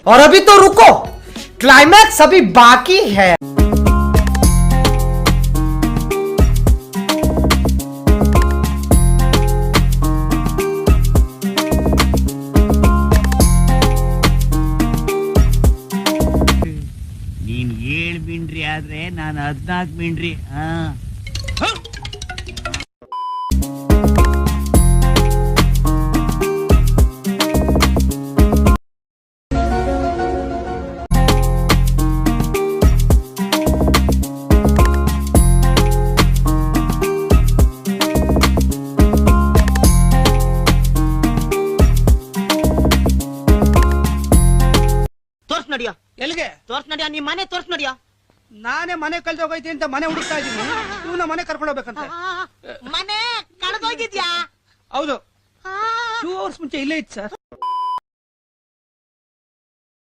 और अभी तो रुको, क्लाइमैक्स अभी बाकी है. ನೀನ್ 7 ಮಿಂಡ್ರಿ ಆದ್ರೆ ನಾನು 14 ಮಿಂಡ್ರಿ. ತೋರ್ಸ್ ನಡಿಯ. ಎಲ್ಲಿಗೆ? ತೋರ್ಸ್ ನಡಿಯ, ನಿಮ್ ಮನೆ ತೋರ್ಸ್ ನಡಿಯ. ನಾನೇ ಮನೆ ಕಳ್ದೋಗೈತಿ ಅಂತ ಮನೆ ಹುಡುಕ್ತಾ ಇದ್ದೀನಿ. ಇವನ ಮನೆ ಕರ್ಕೊಂಡು ಹೋಗ್ಬೇಕಂತ. ಮನೆ ಕಳೆದೋಗಿದ್ಯಾ? ಹೌದು, 2 ಅವರ್ಸ್ ಮುಂಚೆ ಇಲ್ಲೇ ಇತ್ತು ಸರ್.